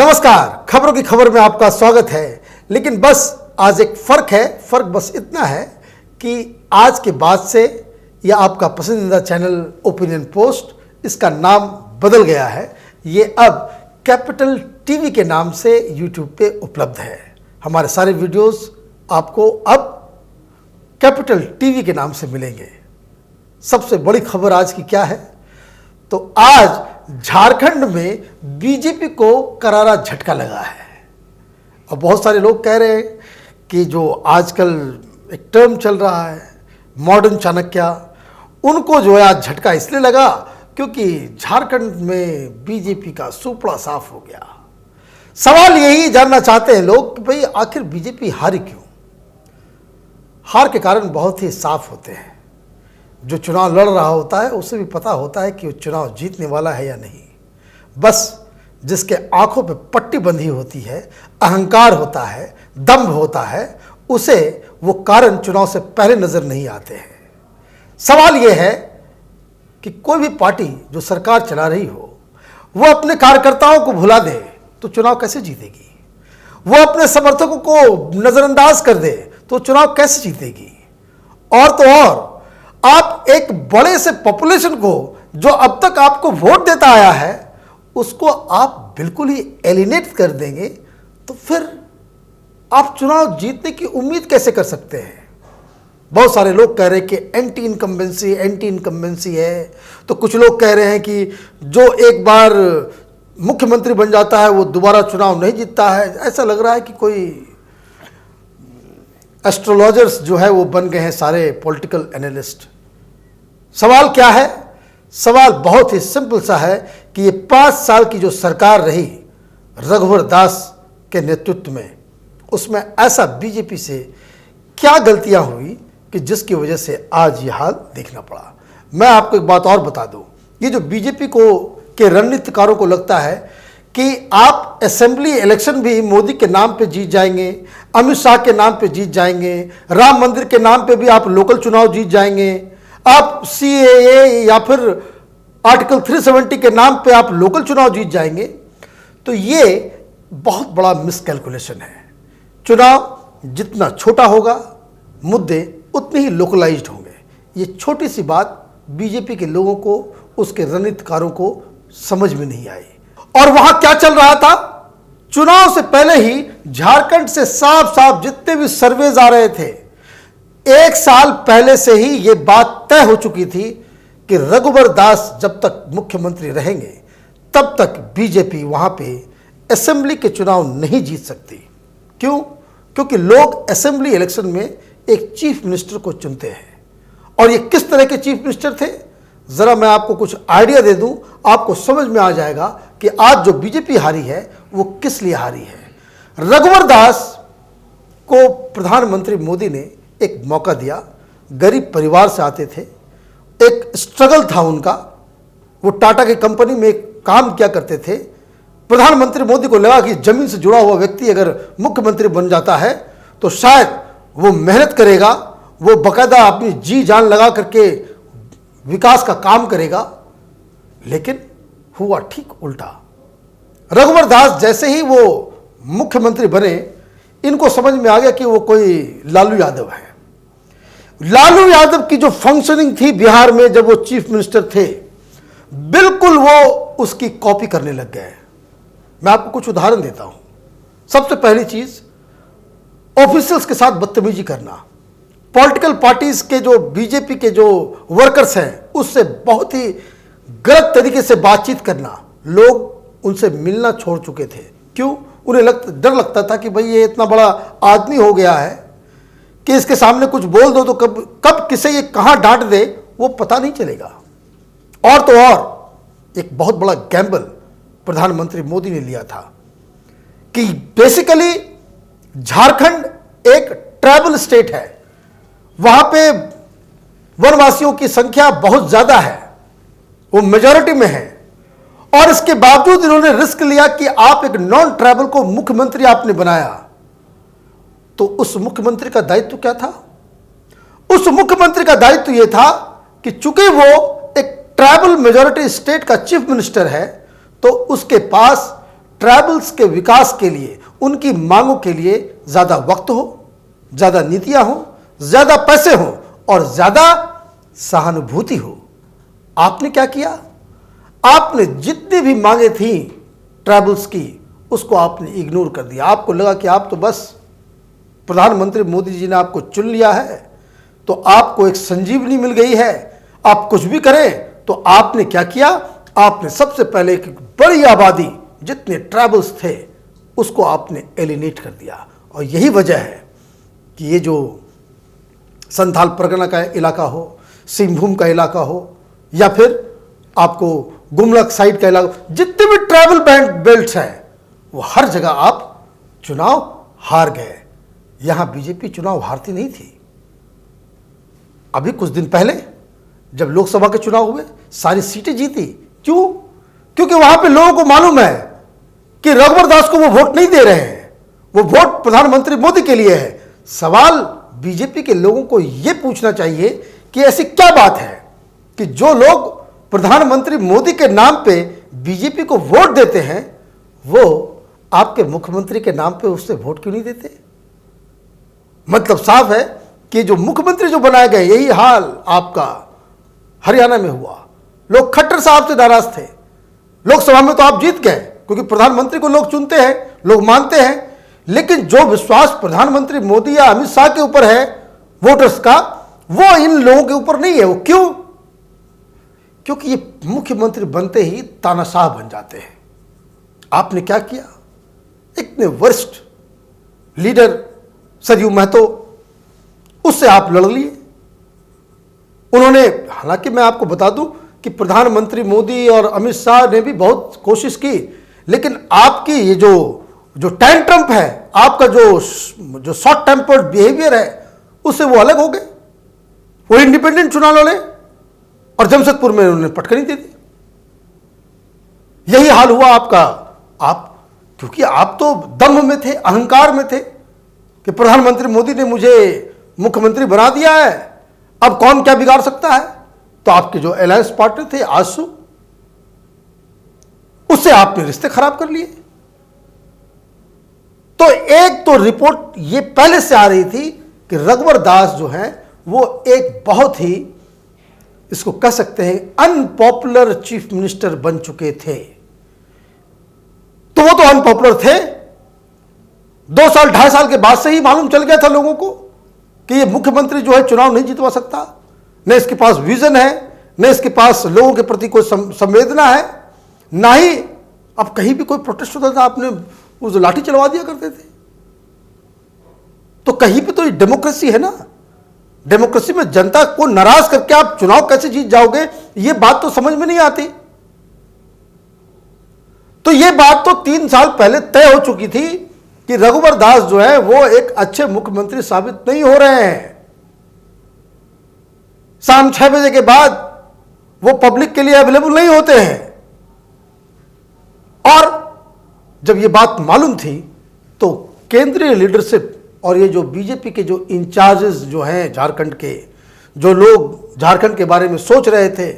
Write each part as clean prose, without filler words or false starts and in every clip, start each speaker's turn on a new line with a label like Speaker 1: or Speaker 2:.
Speaker 1: नमस्कार, खबरों की खबर में आपका स्वागत है। लेकिन बस आज एक फर्क बस इतना है कि आज के बाद से यह आपका पसंदीदा चैनल ओपिनियन पोस्ट, इसका नाम बदल गया है। ये अब कैपिटल टीवी के नाम से यूट्यूब पे उपलब्ध है। हमारे सारे वीडियोस आपको अब कैपिटल टीवी के नाम से मिलेंगे। सबसे बड़ी खबर आज की क्या है, तो आज झारखंड में बीजेपी को करारा झटका लगा है। और बहुत सारे लोग कह रहे हैं कि जो आजकल एक टर्म चल रहा है मॉडर्न चाणक्य, उनको जो है आज झटका इसलिए लगा क्योंकि झारखंड में बीजेपी का सुपड़ा साफ हो गया। सवाल यही जानना चाहते हैं लोग कि भाई आखिर बीजेपी हारी क्यों। हार के कारण बहुत ही साफ होते हैं। जो चुनाव लड़ रहा होता है उसे भी पता होता है कि वो चुनाव जीतने वाला है या नहीं। बस जिसके आंखों पे पट्टी बंधी होती है, अहंकार होता है, दम्भ होता है, उसे वो कारण चुनाव से पहले नजर नहीं आते हैं। सवाल ये है कि कोई भी पार्टी जो सरकार चला रही हो वो अपने कार्यकर्ताओं को भुला दे तो चुनाव कैसे जीतेगी। वो अपने समर्थकों को नजरअंदाज कर दे तो चुनाव कैसे जीतेगी। और तो और आप एक बड़े से पॉपुलेशन को जो अब तक आपको वोट देता आया है उसको आप बिल्कुल ही एलिनेट कर देंगे तो फिर आप चुनाव जीतने की उम्मीद कैसे कर सकते हैं। बहुत सारे लोग कह रहे हैं कि एंटी इनकम्बेंसी है, तो कुछ लोग कह रहे हैं कि जो एक बार मुख्यमंत्री बन जाता है वो दोबारा चुनाव नहीं जीतता है। ऐसा लग रहा है कि कोई एस्ट्रोलॉजर्स जो है वो बन गए हैं सारे पॉलिटिकल एनालिस्ट। सवाल क्या है? सवाल बहुत ही सिंपल सा है कि ये 5 साल की जो सरकार रही रघुवर दास के नेतृत्व में, उसमें ऐसा बीजेपी से क्या गलतियां हुई कि जिसकी वजह से आज ये हाल देखना पड़ा। मैं आपको एक बात और बता दूं, ये जो बीजेपी को के रणनीतिकारों को लगता है कि आप असेंबली इलेक्शन भी मोदी के नाम पे जीत जाएंगे, अमित शाह के नाम पे जीत जाएंगे, राम मंदिर के नाम पे भी आप लोकल चुनाव जीत जाएंगे, आप CAA या फिर आर्टिकल 370 के नाम पे आप लोकल चुनाव जीत जाएंगे, तो ये बहुत बड़ा मिसकैलकुलेशन है। चुनाव जितना छोटा होगा मुद्दे उतने ही लोकलाइज्ड होंगे। ये छोटी सी बात बीजेपी के लोगों को, उसके रणनीतिकारों को समझ में नहीं आई। और वहां क्या चल रहा था, चुनाव से पहले ही झारखंड से साफ साफ जितने भी सर्वेज आ रहे थे, 1 साल पहले से ही यह बात तय हो चुकी थी कि रघुवर दास जब तक मुख्यमंत्री रहेंगे तब तक बीजेपी वहां पे असेंबली के चुनाव नहीं जीत सकती। क्यों? क्योंकि लोग असेंबली इलेक्शन में एक चीफ मिनिस्टर को चुनते हैं। और ये किस तरह के चीफ मिनिस्टर थे, जरा मैं आपको कुछ आइडिया दे दूं, आपको समझ में आ जाएगा कि आज जो बीजेपी हारी है वो किस लिए हारी है। रघुवर दास को प्रधानमंत्री मोदी ने एक मौका दिया। गरीब परिवार से आते थे, एक स्ट्रगल था उनका, वो टाटा की कंपनी में काम किया करते थे। प्रधानमंत्री मोदी को लगा कि जमीन से जुड़ा हुआ व्यक्ति अगर मुख्यमंत्री बन जाता है तो शायद वो मेहनत करेगा, वो बाकायदा अपनी जी जान लगा करके विकास का काम करेगा। लेकिन हुआ ठीक उल्टा। रघुवर दास जैसे ही वो मुख्यमंत्री बने, इनको समझ में आ गया कि वो कोई लालू यादव है। लालू यादव की जो फंक्शनिंग थी बिहार में जब वो चीफ मिनिस्टर थे, बिल्कुल वो उसकी कॉपी करने लग गए। मैं आपको कुछ उदाहरण देता हूं। सबसे पहली चीज, ऑफिशियल्स के साथ बदतमीजी करना, पॉलिटिकल पार्टीज के जो बीजेपी के जो वर्कर्स हैं उससे बहुत ही गलत तरीके से बातचीत करना। लोग उनसे मिलना छोड़ चुके थे। क्यों? उन्हें डर लगता था कि भाई ये इतना बड़ा आदमी हो गया है कि इसके सामने कुछ बोल दो तो कब किसे ये कहां डांट दे वो पता नहीं चलेगा। और तो और एक बहुत बड़ा गैम्बल प्रधानमंत्री मोदी ने लिया था कि बेसिकली झारखंड एक ट्राइबल स्टेट है, वहां पे वनवासियों की संख्या बहुत ज्यादा है, वो मेजॉरिटी में है। और इसके बावजूद इन्होंने रिस्क लिया कि आप एक नॉन ट्राइबल को मुख्यमंत्री आपने बनाया। तो उस मुख्यमंत्री का दायित्व क्या था? उस मुख्यमंत्री का दायित्व यह था कि चूंकि वो एक ट्राइबल मेजॉरिटी स्टेट का चीफ मिनिस्टर है तो उसके पास ट्राइबल्स के विकास के लिए, उनकी मांगों के लिए ज़्यादा वक्त हो, ज़्यादा नीतियां हो, ज़्यादा पैसे हो और ज़्यादा सहानुभूति हो। आपने क्या किया? आपने जितनी भी मांगे थी ट्राइबल्स की, उसको आपने इग्नोर कर दिया। आपको लगा कि आप तो बस प्रधानमंत्री मोदी जी ने आपको चुन लिया है तो आपको एक संजीवनी मिल गई है, आप कुछ भी करें। तो आपने क्या किया? आपने सबसे पहले एक बड़ी आबादी जितने ट्राइबल्स थे उसको आपने एलिनेट कर दिया। और यही वजह है कि ये जो संथाल परगना का इलाका हो, सिंहभूम का इलाका हो, या फिर आपको गुमलक साइड का इलाका, जितने भी ट्राइबल बेल्ट्स हैं वो हर जगह आप चुनाव हार गए। यहां बीजेपी चुनाव हारती नहीं थी। अभी कुछ दिन पहले जब लोकसभा के चुनाव हुए सारी सीटें जीती। क्यों? क्योंकि वहां पे लोगों को मालूम है कि रघुवर दास को वो वोट नहीं दे रहे हैं, वो वोट प्रधानमंत्री मोदी के लिए है। सवाल बीजेपी के लोगों को यह पूछना चाहिए कि ऐसी क्या बात है कि जो लोग प्रधानमंत्री मोदी के नाम पे बीजेपी को वोट देते हैं वो आपके मुख्यमंत्री के नाम पे उससे वोट क्यों नहीं देते? मतलब साफ है कि जो मुख्यमंत्री जो बनाए गए, यही हाल आपका हरियाणा में हुआ। लोग खट्टर साहब से नाराज थे। लोकसभा में तो आप जीत गए क्योंकि प्रधानमंत्री को लोग चुनते हैं, लोग मानते हैं, लेकिन जो विश्वास प्रधानमंत्री मोदी या अमित शाह के ऊपर है वोटर्स का, वो इन लोगों के ऊपर नहीं है। वो क्यों? क्योंकि ये मुख्यमंत्री बनते ही तानाशाह बन जाते हैं। आपने क्या किया? इतने वरिष्ठ लीडर सरयू महतो, उससे आप लड़ लिए। उन्होंने, हालांकि मैं आपको बता दूं कि प्रधानमंत्री मोदी और अमित शाह ने भी बहुत कोशिश की, लेकिन आपकी ये जो टैंट्रम है, आपका जो शॉर्ट टेम्पर्ड बिहेवियर है, उससे वो अलग हो गए। वो इंडिपेंडेंट चुनाव लड़े और जमशेदपुर में उन्होंने पटकनी दे दी। यही हाल हुआ आपका। क्योंकि आप तो दम्भ में थे, अहंकार में थे कि प्रधानमंत्री मोदी ने मुझे मुख्यमंत्री बना दिया है, अब कौन क्या बिगाड़ सकता है। तो आपके जो अलायंस पार्टनर थे आजसू, उससे आपने रिश्ते खराब कर लिए। तो एक तो रिपोर्ट ये पहले से आ रही थी कि रघुवर दास जो है वो एक बहुत ही, इसको कह सकते हैं, अनपॉपुलर चीफ मिनिस्टर बन चुके थे। तो वो तो अनपॉपुलर थे। 2 साल 2.5 साल के बाद से ही मालूम चल गया था लोगों को कि ये मुख्यमंत्री जो है चुनाव नहीं जितवा सकता, न इसके पास विजन है, न इसके पास लोगों के प्रति कोई संवेदना है, ना ही अब कहीं भी कोई प्रोटेस्ट होता था आपने उस लाठी चलवा दिया करते थे। तो कहीं पे तो ये डेमोक्रेसी है ना। डेमोक्रेसी में जनता को नाराज करके आप चुनाव कैसे जीत जाओगे, ये बात तो समझ में नहीं आती। तो ये बात तो 3 साल पहले तय हो चुकी थी कि रघुवर दास जो है वो एक अच्छे मुख्यमंत्री साबित नहीं हो रहे हैं। शाम 6 बजे के बाद वो पब्लिक के लिए अवेलेबल नहीं होते हैं। और जब ये बात मालूम थी तो केंद्रीय लीडरशिप और ये जो बीजेपी के जो इंचार्जेस जो हैं झारखंड के, जो लोग झारखंड के बारे में सोच रहे थे,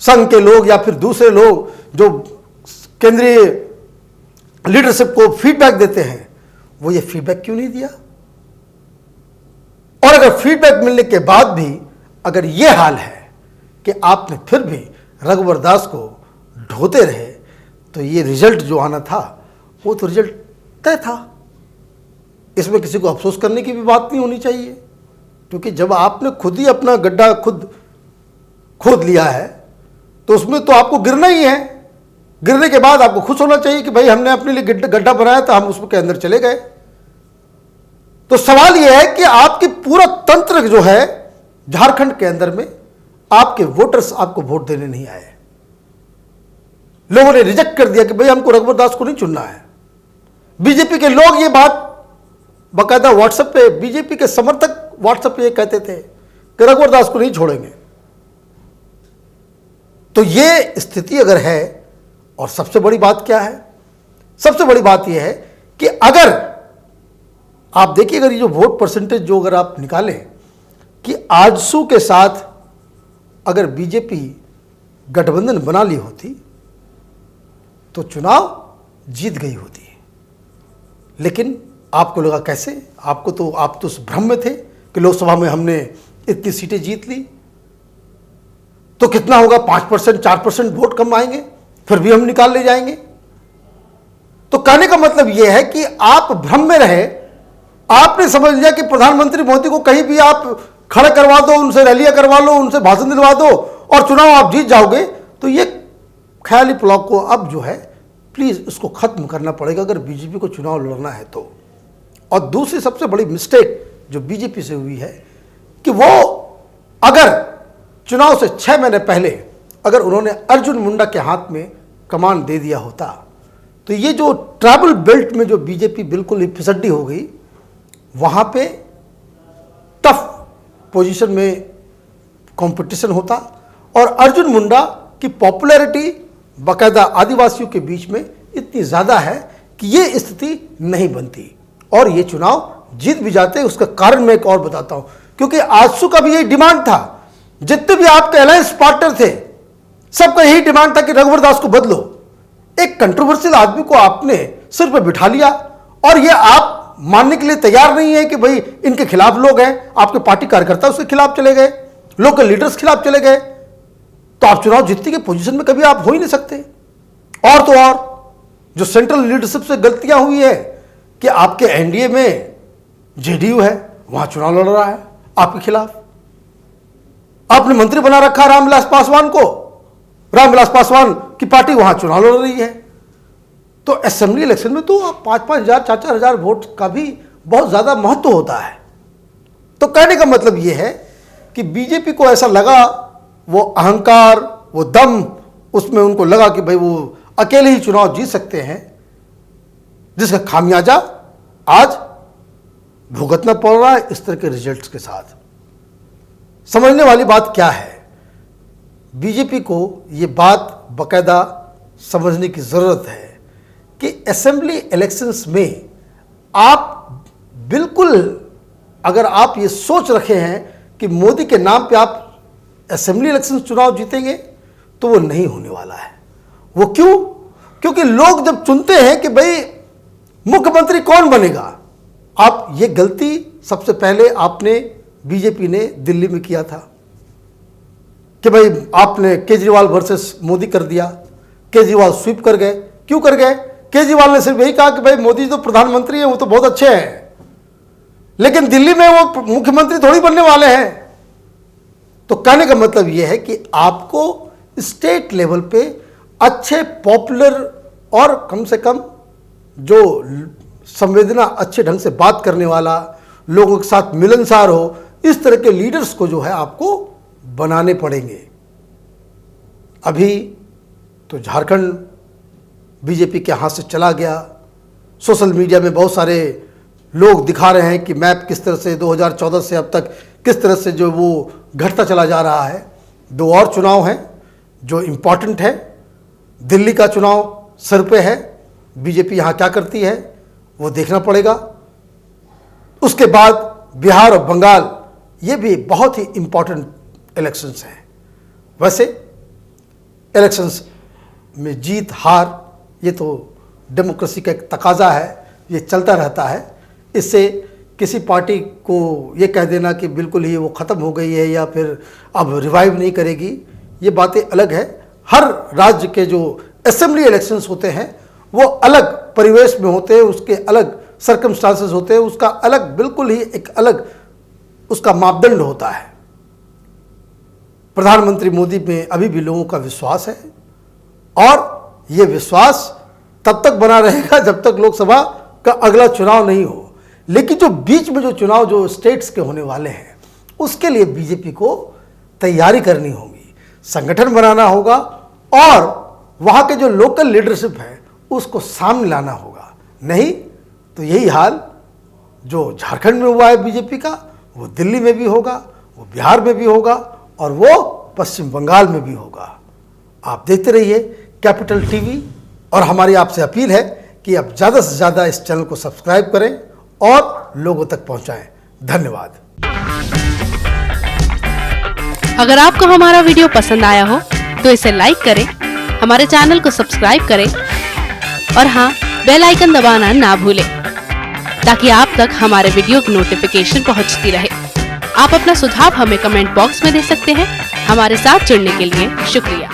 Speaker 1: संघ के लोग या फिर दूसरे लोग जो केंद्रीय लीडरशिप को फीडबैक देते हैं, वो ये फीडबैक क्यों नहीं दिया? और अगर फीडबैक मिलने के बाद भी अगर ये हाल है कि आपने फिर भी रघुवर दास को ढोते रहे, तो ये रिजल्ट जो आना था वो तो रिजल्ट तय था। इसमें किसी को अफसोस करने की भी बात नहीं होनी चाहिए, क्योंकि जब आपने खुद ही अपना गड्ढा खुद खोद लिया है तो उसमें तो आपको गिरना ही है। गिरने के बाद आपको खुश होना चाहिए कि भाई हमने अपने लिए गड्ढा बनाया था, हम उसके अंदर चले गए। तो सवाल यह है कि आपकी पूरा तंत्र जो है झारखंड के अंदर में, आपके वोटर्स आपको वोट देने नहीं आए। लोगों ने रिजेक्ट कर दिया कि भाई हमको रघुवर दास को नहीं चुनना है। बीजेपी के लोग ये बात बाकायदा व्हाट्सएप पे, बीजेपी के समर्थक व्हाट्सएप पे ये कहते थे कि रघुवर दास को नहीं छोड़ेंगे। तो ये स्थिति अगर है, और सबसे बड़ी बात क्या है? सबसे बड़ी बात यह है कि अगर आप देखिए, अगर ये जो वोट परसेंटेज जो अगर आप निकालें कि आजसू के साथ अगर बीजेपी गठबंधन बना ली होती तो चुनाव जीत गई होती। लेकिन आपको लगा कैसे? आप तो उस भ्रम में थे कि लोकसभा में हमने इतनी सीटें जीत ली, तो कितना होगा, 5% 4% वोट कम आएंगे, फिर भी हम निकाल ले जाएंगे। तो कहने का मतलब यह है कि आप भ्रम में रहे। आपने समझ लिया कि प्रधानमंत्री मोदी को कहीं भी आप खड़े करवा दो, उनसे रैलियां करवा लो, उनसे भाषण दिलवा दो और चुनाव आप जीत जाओगे। तो ये ख्याली पुलाव को अब जो है प्लीज इसको खत्म करना पड़ेगा अगर बीजेपी को चुनाव लड़ना है तो। और दूसरी सबसे बड़ी मिस्टेक जो बीजेपी से हुई है कि वो अगर चुनाव से 6 महीने पहले अगर उन्होंने अर्जुन मुंडा के हाथ में कमान दे दिया होता तो ये जो ट्राइबल बेल्ट में जो बीजेपी बिल्कुल ही फिसड्डी हो गई, वहां पे टफ पोजीशन में कंपटीशन होता और अर्जुन मुंडा की पॉपुलैरिटी बाकायदा आदिवासियों के बीच में इतनी ज़्यादा है कि ये स्थिति नहीं बनती और ये चुनाव जीत भी जाते। उसका कारण मैं एक और बताता हूं, क्योंकि आजसू का भी यही डिमांड था, जितने भी आपके अलायंस पार्टनर थे सबका यही डिमांड था कि रघुवर दास को बदलो। एक कंट्रोवर्शियल आदमी को आपने सिर पर बिठा लिया और ये आप मानने के लिए तैयार नहीं है कि भाई इनके खिलाफ लोग हैं, आपके पार्टी कार्यकर्ता उसके खिलाफ चले गए, लोकल लीडर्स खिलाफ चले गए, तो आप चुनाव जीतने के पोजीशन में कभी आप हो ही नहीं सकते। और तो और जो सेंट्रल लीडरशिप से गलतियां हुई है कि आपके एनडीए में जेडीयू है, वहां चुनाव लड़ रहा है आपके खिलाफ। आपने मंत्री बना रखा रामविलास पासवान को, रामविलास पासवान की पार्टी वहां चुनाव लड़ रही है। तो असेंबली इलेक्शन में तो 5-5 हजार 4-4 हजार वोट का भी बहुत ज्यादा महत्व होता है। तो कहने का मतलब यह है कि बीजेपी को ऐसा लगा, वो अहंकार, वो दम उसमें उनको लगा कि भाई वो अकेले ही चुनाव जीत सकते हैं, जिसका खामियाजा आज भुगतना पड़ रहा है इस तरह के रिजल्ट्स के साथ। समझने वाली बात क्या है, बीजेपी को ये बात बाकायदा समझने की जरूरत है कि असेंबली इलेक्शंस में आप बिल्कुल अगर आप ये सोच रखे हैं कि मोदी के नाम पे आप असेंबली इलेक्शन चुनाव जीतेंगे तो वो नहीं होने वाला है। वो क्यों? क्योंकि लोग जब चुनते हैं कि भाई मुख्यमंत्री कौन बनेगा, आप ये गलती सबसे पहले आपने बीजेपी ने दिल्ली में किया था कि भाई आपने केजरीवाल वर्सेस मोदी कर दिया, केजरीवाल स्वीप कर गए। क्यों कर गए? केजरीवाल ने सिर्फ यही कहा कि भाई मोदी तो प्रधानमंत्री है, वो तो बहुत अच्छे हैं, लेकिन दिल्ली में वो मुख्यमंत्री थोड़ी बनने वाले हैं। तो कहने का मतलब यह है कि आपको स्टेट लेवल पे अच्छे पॉपुलर और कम से कम जो संवेदना अच्छे ढंग से बात करने वाला, लोगों के साथ मिलनसार हो, इस तरह के लीडर्स को जो है आपको बनाने पड़ेंगे। अभी तो झारखंड बीजेपी के हाथ से चला गया। सोशल मीडिया में बहुत सारे लोग दिखा रहे हैं कि मैप किस तरह से 2014 से अब तक किस तरह से जो वो घटता चला जा रहा है। 2 और चुनाव हैं जो इम्पॉर्टेंट है। दिल्ली का चुनाव सर पे है, बीजेपी यहाँ क्या करती है वो देखना पड़ेगा। उसके बाद बिहार और बंगाल, ये भी बहुत ही इम्पॉर्टेंट इलेक्शंस हैं। वैसे इलेक्शंस में जीत हार ये तो डेमोक्रेसी का एक तकाजा है, ये चलता रहता है। इससे किसी पार्टी को ये कह देना कि बिल्कुल ही वो ख़त्म हो गई है या फिर अब रिवाइव नहीं करेगी, ये बातें अलग है। हर राज्य के जो असेंबली इलेक्शंस होते हैं वो अलग परिवेश में होते हैं, उसके अलग सर्कमस्टांसेस होते हैं, उसका अलग बिल्कुल ही एक अलग उसका मापदंड होता है। प्रधानमंत्री मोदी में अभी भी लोगों का विश्वास है और ये विश्वास तब तक बना रहेगा जब तक लोकसभा का अगला चुनाव नहीं हो। लेकिन जो बीच में जो चुनाव जो स्टेट्स के होने वाले हैं उसके लिए बीजेपी को तैयारी करनी होगी, संगठन बनाना होगा और वहाँ के जो लोकल लीडरशिप है उसको सामने लाना होगा। नहीं तो यही हाल जो झारखंड में हुआ है बीजेपी का, वो दिल्ली में भी होगा, वो बिहार में भी होगा और वो पश्चिम बंगाल में भी होगा। आप देखते रहिए कैपिटल टीवी और हमारी आपसे अपील है कि आप ज़्यादा से ज़्यादा इस चैनल को सब्सक्राइब करें और लोगों तक पहुंचाएं। धन्यवाद।
Speaker 2: अगर आपको हमारा वीडियो पसंद आया हो तो इसे लाइक करें, हमारे चैनल को सब्सक्राइब करें और हाँ, बेल आइकन दबाना ना भूलें ताकि आप तक हमारे वीडियो की नोटिफिकेशन पहुंचती रहे। आप अपना सुझाव हमें कमेंट बॉक्स में दे सकते हैं। हमारे साथ जुड़ने के लिए शुक्रिया।